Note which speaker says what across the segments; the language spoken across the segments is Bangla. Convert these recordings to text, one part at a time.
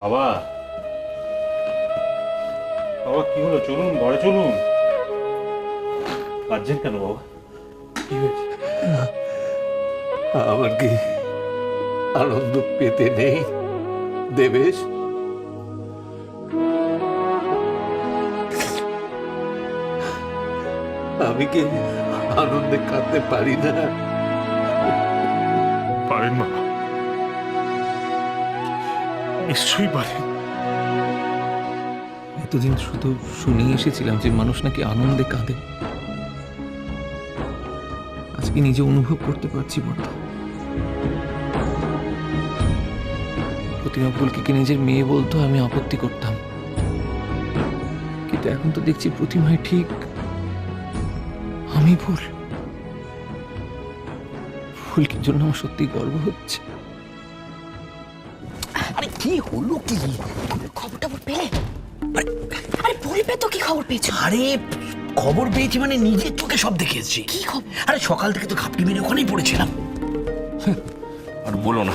Speaker 1: বাবা, বাবা কি হলো? চলুন ঘরে চলুন। কাঁদছেন কেন বাবা? কি হয়েছে?
Speaker 2: আমার কি আনন্দ পেতে নেই দেবেশ? আমি কি আনন্দে কাঁদতে পারি না?
Speaker 1: পারেন বাবা, নিশ্চয়ই পারেন।
Speaker 3: এতদিন শুধু শুনেই এসেছিলাম যে মানুষ নাকি আনন্দে কাঁদে। আজকে নিজে অনুভব করতে পারছি বর্দা। প্রতিমা পুলকিকে নিজের মেয়ে বলতো, আমি আপত্তি করতাম, কিন্তু এখন তো দেখছি প্রতিমাই ঠিক, আমি ভুল। ফুলকির জন্য আমার সত্যি গর্ব হচ্ছে।
Speaker 4: আরে কি হলো কি? খবরটা পেলে? আরে বলবে তো কি খবর পেয়েছো? আরে খবর পেয়েছি মানে নিজের চোখে সব দেখেছি। কি খবর? আরে সকাল থেকে তো খাপটি মেরে ওখানেই পড়েছিলাম। আর বলো না,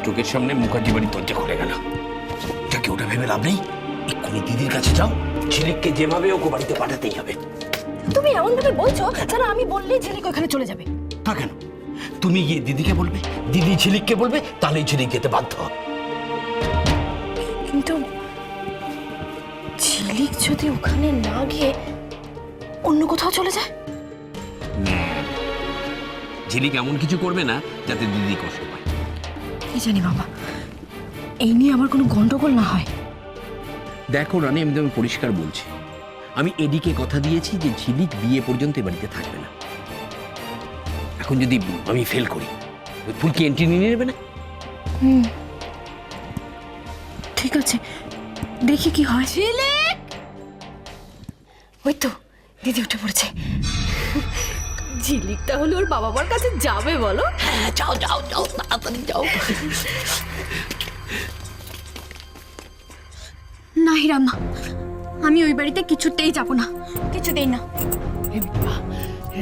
Speaker 4: চোখের সামনে মুখার্জি বাড়ি দরজা খুলে গেল। যাকে ওটা ভেবে লাভ নেই, এক্ষুনি দিদির কাছে যাও, ঝিলিককে যেভাবে ওকে বাড়িতে পাঠাতেই হবে।
Speaker 5: তুমি এমন ভাবে বলছো যেন আমি বললেই ঝিলিক ওখানে চলে যাবে।
Speaker 4: তা কেন? তুমি গিয়ে দিদিকে বলবে, দিদি ঝিলিককে বলবে, তাহলেই ঝিলিক যেতে বাধ্য হবে।
Speaker 5: কিন্তু ঝিলিক যদি ওখানে না গিয়ে অন্য কোথাও চলে যায়?
Speaker 4: ঝিলিক এমন কিছু করবে না যাতে দিদি কষ্ট পায়।
Speaker 5: কি জানি বাবা, এই নিয়ে আমার কোনো গন্ডগোল না হয়।
Speaker 4: দেখো রানী, আমি তোমাকে পরিষ্কার বলছি, আমি এদিকে কথা দিয়েছি যে ঝিলিক বিয়ে পর্যন্ত এ বাড়িতে থাকবে না। এখন যদি আমি ফেল করি, ওই ফুলকি এন্ট্রি নিয়ে নেবে না।
Speaker 5: ঠিক আছে, দেখি কি হয়। ঝিলিক! ওই তো দিদি উঠে পড়েছে। ঝিলিক তাহলে ওর বাবা মার কাছে যাবে বলো?
Speaker 4: হ্যাঁ, যাও যাও যাও, তাড়াতাড়ি যাও।
Speaker 5: না হিরাম্মা, আমি ওই বাড়িতে কিছুতেই যাব না, কিছুতেই না।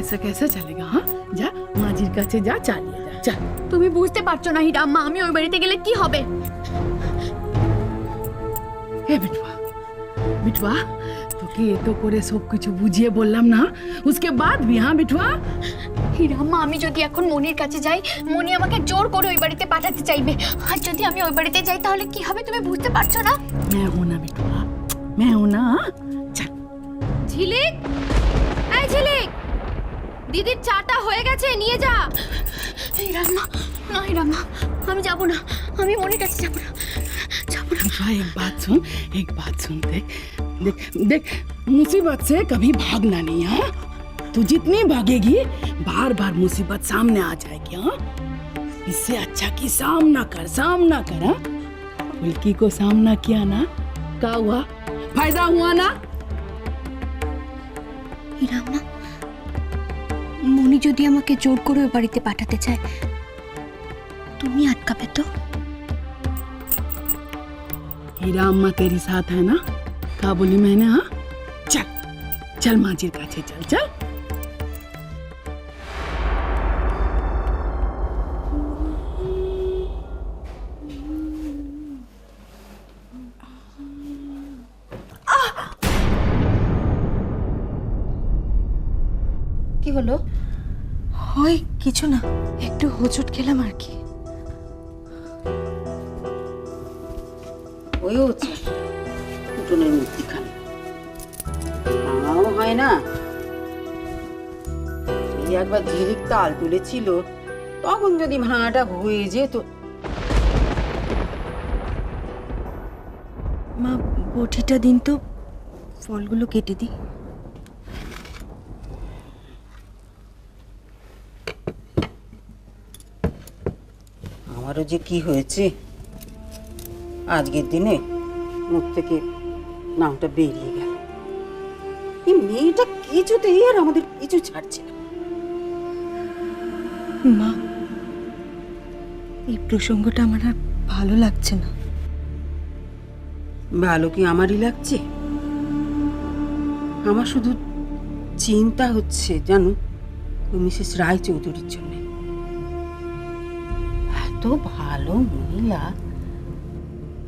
Speaker 6: ऐसा कैसा चलेगा? हाँ, जा মাঝির কাছে যা, চালিয়ে যা, চল।
Speaker 5: তুমি বুঝতে পারছো না হিরাম্মা, আমি ওই বাড়িতে গেলে কি হবে?
Speaker 6: হে বিটুয়া, বিটুয়া তোকে এত করে সব কিছু বুঝিয়ে বললাম না, उसके बाद भी हाँ बिटुआ?
Speaker 5: হিরাম্মা, আমি যদি এখন মনির কাছে যাই, মনি আমাকে জোর করে ওই বাড়িতে পাঠাতে চাইবে। আর যদি আমি ওই বাড়িতে যাই তাহলে কি হবে তুমি বুঝতে পারছো না?
Speaker 6: मैं हूं ना बिटुआ, मैं हूं ना। चल।
Speaker 5: ঝিলিক, এই ঝিলিক, দিদির চাটা হয়ে গেছে, নিয়ে যা। হিরাম্মা, না হিরাম্মা, আমি যাব না, আমি মনির কাছে যাব না, যাব না।
Speaker 6: बिटुआ एक बात सुन, देख देख देख, मुसीबत से कभी भागना नहीं। हाँ, तू जितनी भागेगी बार बार मुसीबत सामने आ जाएगी। हाँ, इससे अच्छा कि सामना कर, सामना कर। हाँ, फुल्की को सामना किया ना, क्या हुआ? फायदा हुआ ना?
Speaker 5: হিরাম্মা, মনি যদি আমাকে জোর করে ওই বাড়িতে পাঠাতে চায়, তুমি আটকাবে তো?
Speaker 6: हीरा अम्मा तेरी साथ है ना? क्या बोली मैंने? हाँ, चल चल माजिर काछे चल, चल।
Speaker 5: কি হলো? হয় কিছু না, একটু হোঁচট খেলাম আর কি।
Speaker 7: হয়েওছে উঠোনের মধ্যিখানে, ভাঙাও হয় না। এই একবার ঝিলিক তাল তুলেছিল, তখন যদি ভাঙাটা হয়ে যেত।
Speaker 5: মা, বটিটা দিন তো, ফলগুলো কেটে দিই।
Speaker 7: আমারও যে কি হয়েছে, আজকের দিনে মুখ থেকে নামটা বেরিয়ে গেল। এই মেয়েটা কিছুতেই আর আমাদের কিছু ছাড়ছে না।
Speaker 5: মা, এই প্রসঙ্গটা আমার আর ভালো লাগছে না।
Speaker 7: ভালো কি আমারই লাগছে? আমার শুধু চিন্তা হচ্ছে জানো, ওই মিসেস রায়চৌধুরীর জন্য। এত ভালো মহিলা,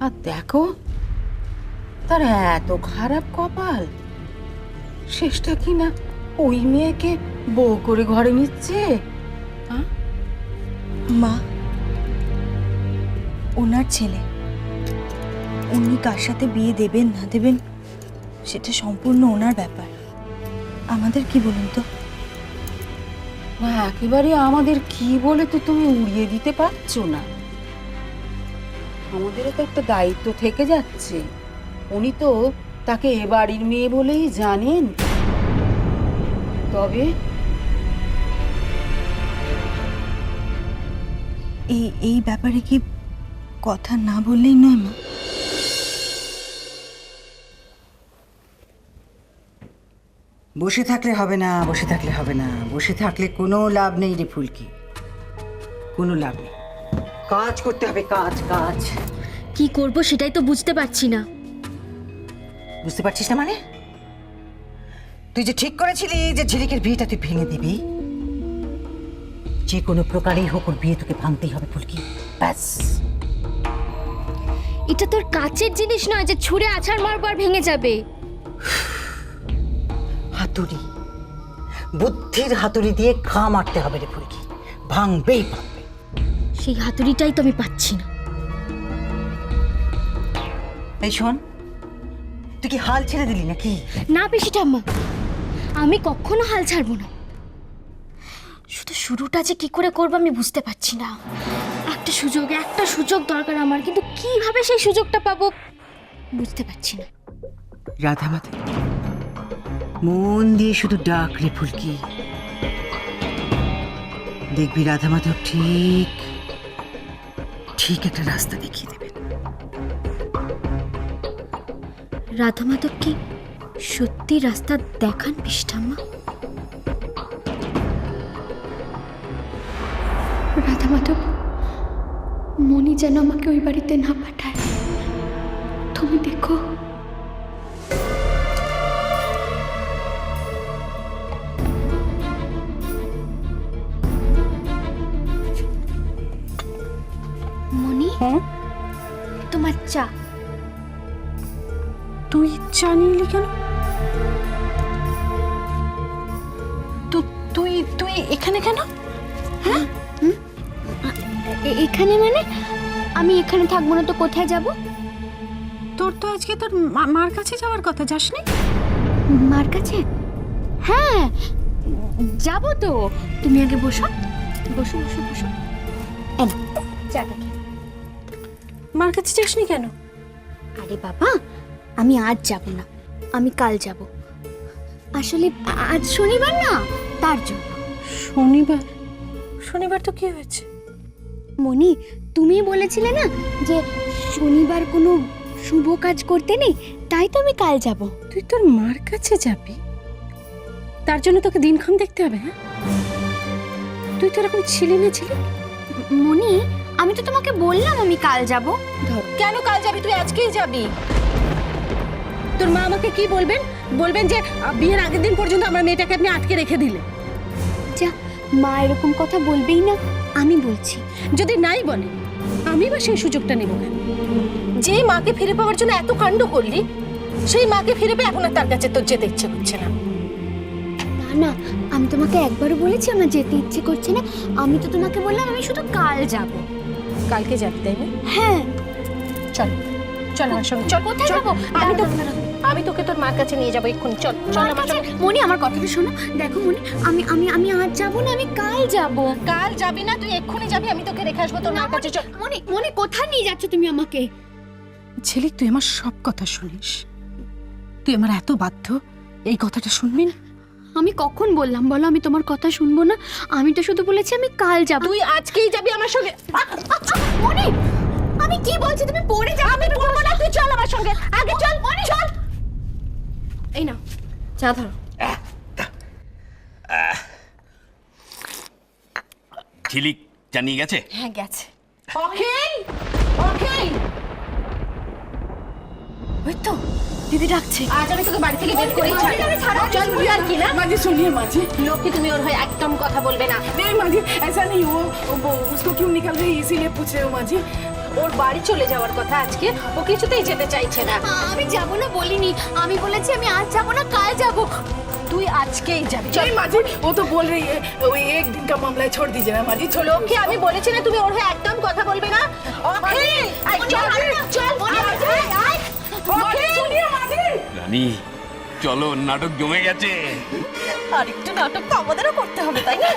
Speaker 7: আর দেখো তার এত খারাপ কপাল, শেষটা কি না ওই মেয়েকে বউ করে ঘরে নিচ্ছে।
Speaker 8: মা, ওনার ছেলে, উনি কার সাথে বিয়ে দেবেন না দেবেন সেটা সম্পূর্ণ ওনার ব্যাপার। আমাদের কি বলুন তো?
Speaker 7: না, একেবারে আমাদের কি বলে তো তুমি উড়িয়ে দিতে পারছো না। আমাদেরও তো একটা দায়িত্ব থেকে যাচ্ছে। উনি তো তাকে এ বাড়ির মেয়ে বলেই জানেন। তবে
Speaker 8: এই ব্যাপারে কি কথা না বললেই নয় মা?
Speaker 9: বসে থাকলে হবে না, বসে থাকলে হবে না, বসে থাকলে কোনো লাভ নেই রে ফুলকি, কোনো লাভ নেই। কাজ করতে হবে, কাজ কাজ।
Speaker 5: কি করব সেটাই তো বুঝতে পারছি না।
Speaker 9: বুঝতে পারছিস না মানে? তুই যে ঠিক করেছিলি যে ঝিলিকের বিয়েটা তুই ভেঙে দিবি, যে কোনো প্রকারেই হোক ওর বিয়ে তোকে ভাঙতেই হবে ফুলকি, ব্যাস।
Speaker 5: এটা তোর কাচের জিনিস নয় যে ছুঁড়ে আছাড় মারবো আর ভেঙে যাবে।
Speaker 9: হাতুড়ি, বুদ্ধির হাতুড়ি দিয়ে ঘা মারতে হবে রে ফুলকি, ভাঙবেই ভাঙবে।
Speaker 5: সেই হাতুড়িটাই তো আমি পাচ্ছি না।
Speaker 9: এই শোন, তুই কি হাল ছেড়ে দিলি নাকি?
Speaker 5: না পিসি ঠাম্মা, আমি কখনো হাল ছাড়বো না। শুধু শুরুটা যে কি করে করবো আমি বুঝতে পারছি না। একটা সুযোগ দরকার আমার, কিন্তু কিভাবে সেই সুযোগটা পাবো বুঝতে পারছি না।
Speaker 9: রাধা মাধব, মন দিয়ে শুধু ডাক রে ফুলকি, দেখবি রাধা মাধব ঠিক ঠিক একটা রাস্তা দেখিয়ে দেবে।
Speaker 5: রাধা মাধব কি সত্যি রাস্তা দেখান পিসি ঠাম্মা? রাধা মাধব, মনি যেন আমাকে ওই বাড়িতে না পাঠায়। তুমি দেখো। মনি, তোমার চা।
Speaker 7: তুই চা নিয়ে এলি কেন? তুই তুই এখানে কেন?
Speaker 5: এখানে মানে? আমি এখানে থাকবো না তো কোথায় যাব?
Speaker 7: তোর তো আজকে তোর মার কাছে যাওয়ার কথা, যাসনি?
Speaker 5: মার কাছে? হ্যাঁ যাব তো। তুমি আগে বসো বসো বসো বসো। চাটা খেয়ে।
Speaker 7: মার কাছে যাসনি কেন?
Speaker 5: আরে বাবা, আমি আজ যাব না, আমি কাল যাব। আসলে আজ শনিবার না, তার জন্য।
Speaker 7: শনিবার? শনিবার তো কি হয়েছে?
Speaker 5: মনি, তুমি বলেছিলে না যে শনিবার কোনো শুভ কাজ করতে নেই, তাই তো আমি কাল যাব।
Speaker 7: তুই তোর মার কাছে যাবি? তার জন্য তোকে দিনক্ষণ দেখতে হবে? হ্যাঁ, তুই তো এরকম ছিলি না ছিলি?
Speaker 5: মনি, আমি তো তোমাকে বললাম আমি কাল যাব।
Speaker 7: কেন কাল যাবি? তুই আজকেই যাবি। তোর মা আমাকে কি বলবেন? বলবেন যে বিয়ের আগের দিন পর্যন্ত আমার মেয়েটাকে আপনি আটকে রেখে দিলেন।
Speaker 5: যা, মা এরকম কথা বলবেই না, আমি বলছি।
Speaker 7: যদি নাই বলে, আমি বা সেই সুযোগটা নেব কেন? যে মাকে ফিরে পাওয়ার জন্য এত কাণ্ড করলি, সেই মাকে ফিরে পেয়ে এখন আর তার কাছে তোর যেতে ইচ্ছে করছে না।
Speaker 5: না না, আমি তোমাকে একবারও বলেছি আমার যেতে ইচ্ছে করছে না। আমি তো তোমাকে বললাম আমি শুধু কাল যাব।
Speaker 7: কালকে যাবি তাই না?
Speaker 5: হ্যাঁ
Speaker 7: চল চল আমার সঙ্গে চল।
Speaker 5: কোথায়
Speaker 7: চল।
Speaker 5: যাবো?
Speaker 7: আমি তোকে তোর মার কাছে নিয়ে যাবো এক্ষুনি। চল চল আমার সঙ্গে।
Speaker 5: মনি, আমার কথাটা শোনো। দেখো মনি, আমি আমি আমি আজ যাব না, আমি কাল যাব।
Speaker 7: কাল যাবি না, তুই এক্ষুনি যাবি। আমি তোকে রেখে আসবো তোর মার কাছে। চল।
Speaker 5: মনি, মনি কোথায় নিয়ে যাচ্ছ তুমি আমাকে?
Speaker 7: ছেলে, তুই আমার সব কথা শুনিস। তুই আমার এত বাধ্য, এই কথাটা শুনবি না?
Speaker 5: আমি কখন বললাম বলো আমি তোমার কথা শুনবো না? আমি তো শুধু বলেছি আমি কাল যাব।
Speaker 7: তুই আজকেই যাবি আমার সঙ্গে।
Speaker 5: মনি, আমি কি বলছি তুমি পড়ে যাও।
Speaker 7: আমি পড়বো না, তুই চল আমার সঙ্গে। আগে চল, চল।
Speaker 5: এই নাও চা ধরো।
Speaker 10: ঝিলিক জানিয়ে গেছে?
Speaker 5: হ্যাঁ গেছে।
Speaker 7: অখিল, অখিল,
Speaker 5: ওই তো দিদি ডাকছে।
Speaker 7: আজ আমি তোকে বাড়ি থেকে বের করেই ছাড়বো। চল, তুই আর কি না?
Speaker 6: माजी सुनिए माजी।
Speaker 7: লক্ষ্মী, তুমি ওর হয়ে একদম কথা বলবে না।
Speaker 6: नहीं माजी, ऐसा नहीं, वो उसको क्यों निकल रही है इसीलिए पूछ रहे हो माजी।
Speaker 11: ওর বাড়ি চলে যাওয়ার কথা আজকে, ও কিছুতেই যেতে চাইছে না।
Speaker 5: আমি যাব না বলিনি, আমি বলেছি আমি আজ যাব না, কাল যাব।
Speaker 11: তুই আজকেই যাবি। চল মাঝি, ও তো বল রही है ওই এক দিন का मामला छोड़ दीजिए ना माजी। চলো কি আমি বলেছি না তুমি ওর হয়ে একদম কথা বলবে না। ওকে চল চল ওকে শুনিয়ে মাঝি।
Speaker 10: রানী চলো, নাটক জমে গেছে।
Speaker 8: আর একটু নাটক তো আমাদেরও করতে হবে, তাই না?